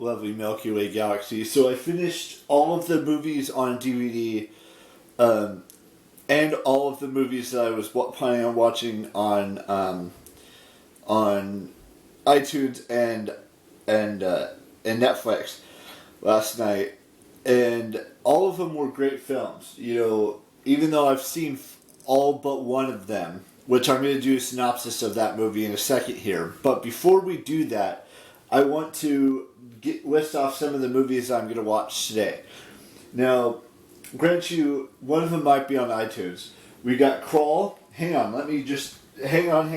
lovely Milky Way galaxy. So I finished all of the movies on DVD, and all of the movies that I was planning on watching on iTunes and Netflix last night, and all of them were great films. You know, even though I've seen all but one of them, which I'm going to do a synopsis of that movie in a second here. But before we do that, I want to list off some of the movies I'm going to watch today. Now, grant you, one of them might be on iTunes. We got Crawl. Hang on, let me just... Hang on.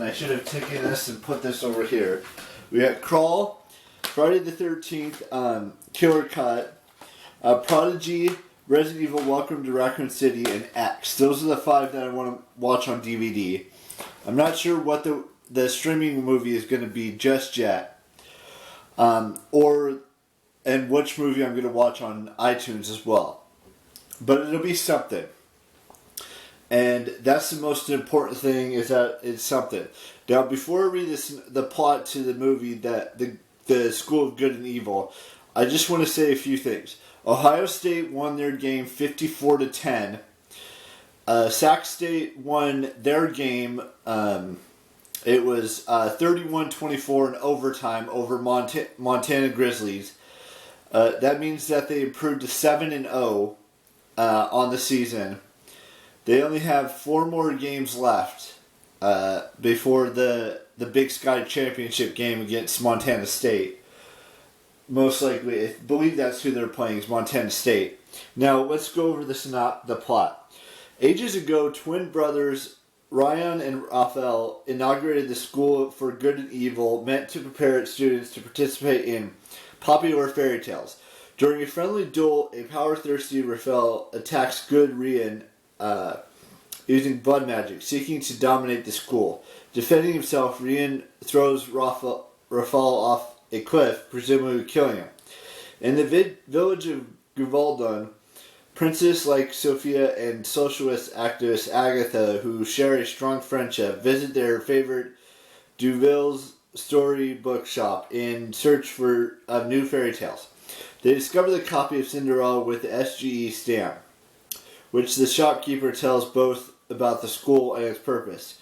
I should have taken this and put this over here. We got Crawl, Friday the 13th, Killer Cut, Prodigy, Resident Evil, Welcome to Raccoon City, and X. Those are the 5 that I want to watch on DVD. I'm not sure what the streaming movie is going to be just yet, and which movie I'm going to watch on iTunes as well. But it'll be something. And that's the most important thing, is that it's something. Now, before I read the plot to the movie, that the School of Good and Evil, I just want to say a few things. Ohio State won their game 54-10. Sac State won their game. It was 31-24 in overtime over Montana Grizzlies. That means that they improved to 7-0 on the season. They only have 4 more games left before the Big Sky Championship game against Montana State. Most likely, I believe that's who they're playing, is Montana State. Now, let's go over the plot. Ages ago, twin brothers Ryan and Raphael inaugurated the School for Good and Evil, meant to prepare its students to participate in popular fairy tales. During a friendly duel, a power-thirsty Raphael attacks good Ryan using blood magic, seeking to dominate the school. Defending himself, Ryan throws Raphael off a cliff, presumably killing him. In the village of Guvaldon, princess like Sophia and socialist activist Agatha, who share a strong friendship, visit their favorite Duville's storybook shop in search of new fairy tales. They discover the copy of Cinderella with the SGE stamp, which the shopkeeper tells both about the school and its purpose.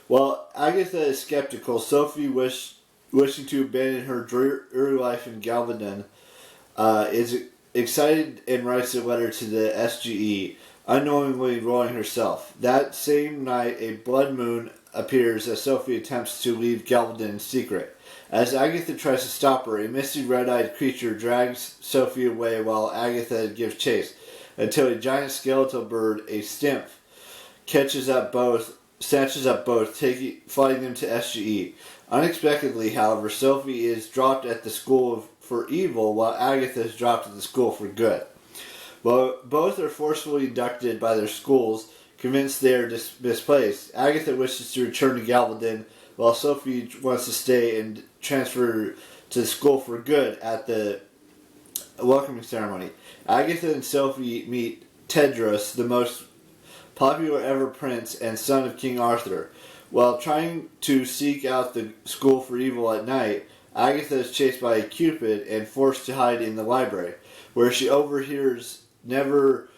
While Agatha is skeptical, Sophie, wishing to abandon her dreary life in Galveston, is excited and writes a letter to the SGE, unknowingly enrolling herself. That same night, a blood moon appears as Sophie attempts to leave Galveston in secret. As Agatha tries to stop her, a misty red-eyed creature drags Sophie away while Agatha gives chase, until a giant skeletal bird, a stimp, snatches up both, flying them to SGE. Unexpectedly, however, Sophie is dropped at the School for Evil, while Agatha is dropped at the School for Good. While both are forcefully inducted by their schools, convinced they are misplaced, Agatha wishes to return to Galveston, while Sophie wants to stay and transfer to the School for Good at the welcoming ceremony. Agatha and Sophie meet Tedros, the most popular ever prince and son of King Arthur. While trying to seek out the School for Evil at night, Agatha is chased by a Cupid and forced to hide in the library, where she overhears Never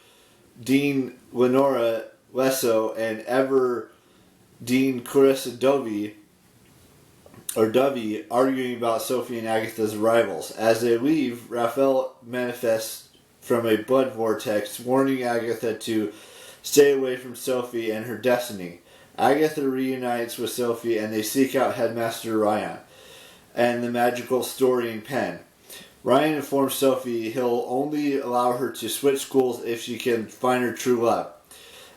Dean Lenora Lesso and Ever Dean Clarissa Dovey arguing about Sophie and Agatha's arrivals. As they leave, Raphael manifests from a blood vortex, warning Agatha to stay away from Sophie and her destiny. Agatha reunites with Sophie and they seek out Headmaster Ryan and the magical storying pen. Ryan informs Sophie he'll only allow her to switch schools if she can find her true love,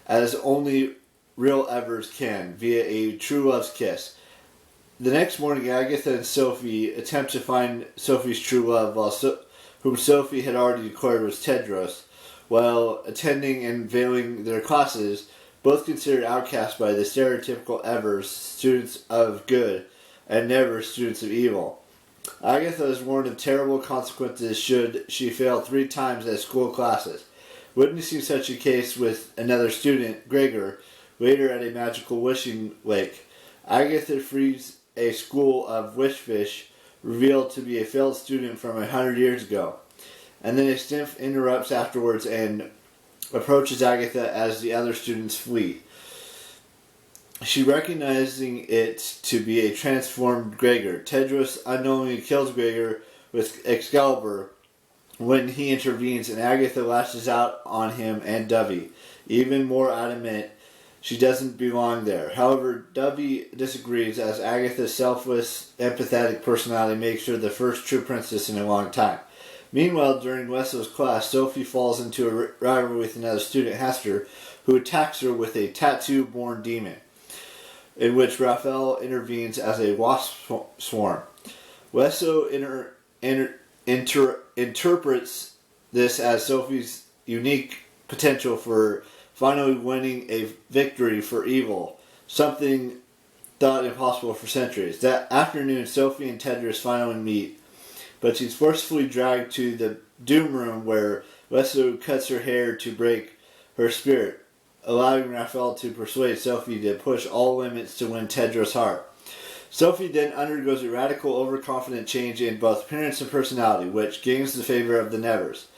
as only real lovers can, via a true love's kiss. The next morning, Agatha and Sophie attempt to find Sophie's true love, whom Sophie had already declared was Tedros. While attending and veiling their classes, both considered outcasts by the stereotypical Evers, students of good, and never students of evil. Agatha is warned of terrible consequences should she fail 3 times at school classes. Witnessing such a case with another student, Gregor, later at a magical wishing lake, Agatha frees a school of wishfish revealed to be a failed student from 100 years ago. And then a Sniff interrupts afterwards and approaches Agatha as the other students flee. She, recognizing it to be a transformed Gregor, Tedros unknowingly kills Gregor with Excalibur when he intervenes, and Agatha lashes out on him and Dovey, even more adamant she doesn't belong there. However, Dovey disagrees, as Agatha's selfless, empathetic personality makes her the first true princess in a long time. Meanwhile, during Wesso's class, Sophie falls into a rivalry with another student, Hester, who attacks her with a tattoo-born demon, in which Raphael intervenes as a wasp swarm. Wesso interprets this as Sophie's unique potential for finally winning a victory for evil, something thought impossible for centuries. That afternoon, Sophie and Tedros finally meet, but she's forcefully dragged to the Doom Room where Wesso cuts her hair to break her spirit, allowing Raphael to persuade Sophie to push all limits to win Tedros' heart. Sophie then undergoes a radical, overconfident change in both appearance and personality, which gains the favor of the Nevers,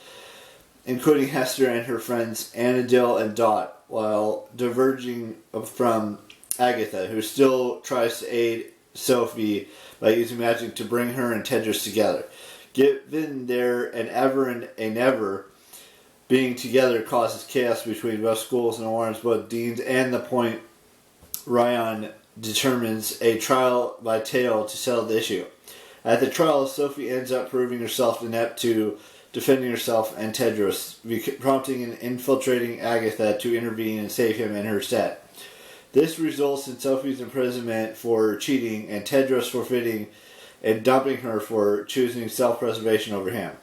including Hester and her friends Annadil and Dot, while diverging from Agatha, who still tries to aid Sophie by using magic to bring her and Tedros together. Given their an ever and a never, being together causes chaos between both schools and alarms both deans, and the point Ryan determines a trial by tale to settle the issue. At the trial, Sophie ends up proving herself inept to defending herself and Tedros, prompting and infiltrating Agatha to intervene and save him in her stead. This results in Sophie's imprisonment for cheating and Tedros forfeiting and dumping her for choosing self-preservation over him.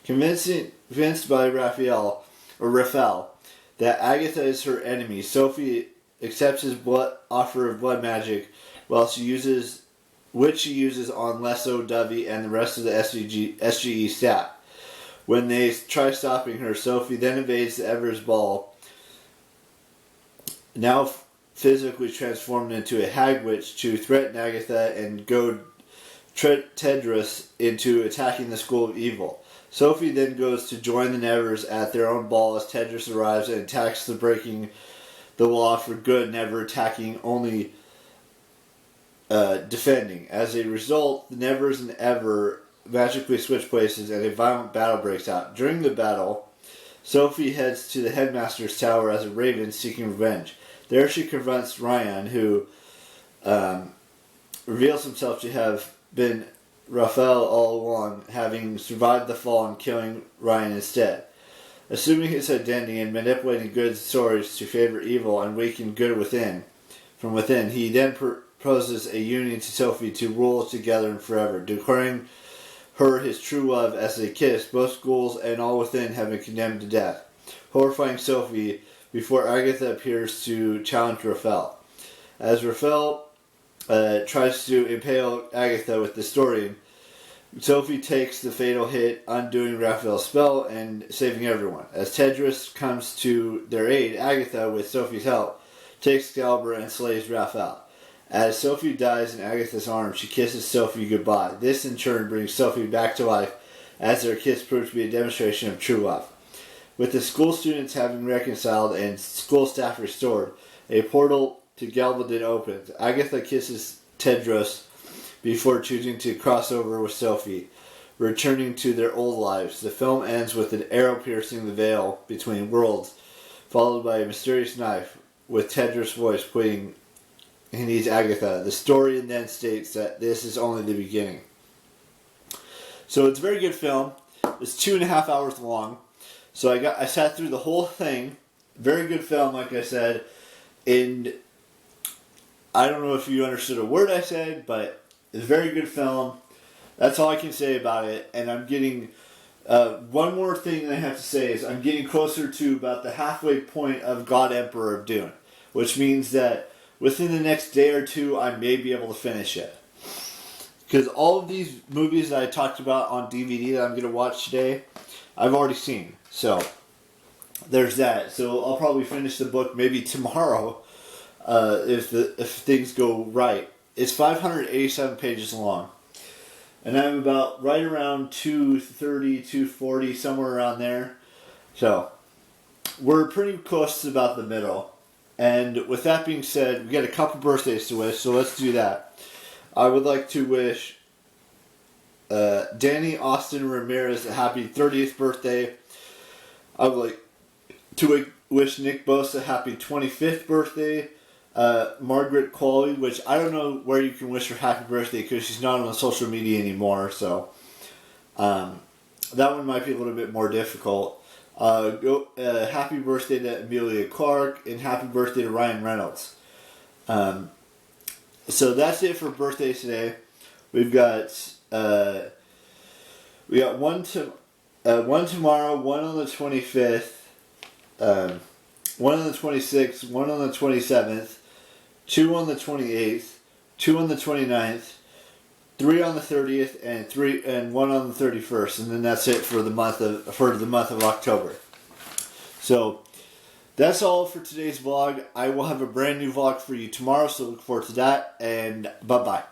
Convinced by Raphael that Agatha is her enemy, Sophie accepts his offer of blood magic, which she uses on Lesso, Dovey, and the rest of the SGE staff. When they try stopping her, Sophie then evades the Evers ball, now physically transformed into a hag witch, to threaten Agatha and goad Tedros into attacking the School of Evil. Sophie then goes to join the Nevers at their own ball as Tedros arrives and attacks the breaking the law for good, never attacking, only defending. As a result, the Nevers and Ever magically switch places and a violent battle breaks out. During the battle, Sophie heads to the headmaster's tower as a raven seeking revenge. There she confronts Ryan, who reveals himself to have been Raphael all along, having survived the fall and killing Ryan instead. Assuming his identity and manipulating good stories to favor evil and weaken good from within, he then proposes a union to Sophie to rule together and forever, declaring her his true love. As they kiss, both schools and all within have been condemned to death, horrifying Sophie before Agatha appears to challenge Raphael. As Raphael tries to impale Agatha with the story, Sophie takes the fatal hit, undoing Raphael's spell and saving everyone. As Tedros comes to their aid, Agatha, with Sophie's help, takes Excalibur and slays Raphael. As Sophie dies in Agatha's arms, she kisses Sophie goodbye. This in turn brings Sophie back to life, as their kiss proves to be a demonstration of true love. With the school students having reconciled and school staff restored, a portal to Galvadon opens. Agatha kisses Tedros before choosing to cross over with Sophie, returning to their old lives. The film ends with an arrow piercing the veil between worlds, followed by a mysterious knife, with Tedros' voice pleading he needs Agatha. The story then states that this is only the beginning. So it's a very good film. It's 2.5 hours long. So I sat through the whole thing. Very good film, like I said. And I don't know if you understood a word I said, but it's a very good film. That's all I can say about it. And I'm getting... one more thing that I have to say is I'm getting closer to about the halfway point of God Emperor of Dune, which means that within the next day or two, I may be able to finish it. Because all of these movies that I talked about on DVD that I'm going to watch today, I've already seen. So, there's that. So, I'll probably finish the book maybe tomorrow, if things go right. It's 587 pages long. and I'm about right around 230, 240, somewhere around there. So we're pretty close to about the middle. And with that being said, we got a couple birthdays to wish, so let's do that. I would like to wish Danny Austin Ramirez a happy 30th birthday. I would like to wish Nick Bosa a happy 25th birthday. Margaret Qualley, which I don't know where you can wish her happy birthday because she's not on social media anymore, so that one might be a little bit more difficult. Happy birthday to Amelia Clark, and happy birthday to Ryan Reynolds. So that's it for birthdays today. We've got one tomorrow, one on the 25th, one on the 26th, one on the 27th, 2 on the 28th, 2 on the 29th, 3 on the 30th, and 1 on the 31st, and then that's it for the month of October. So that's all for today's vlog. I will have a brand new vlog for you tomorrow, so look forward to that, and bye-bye.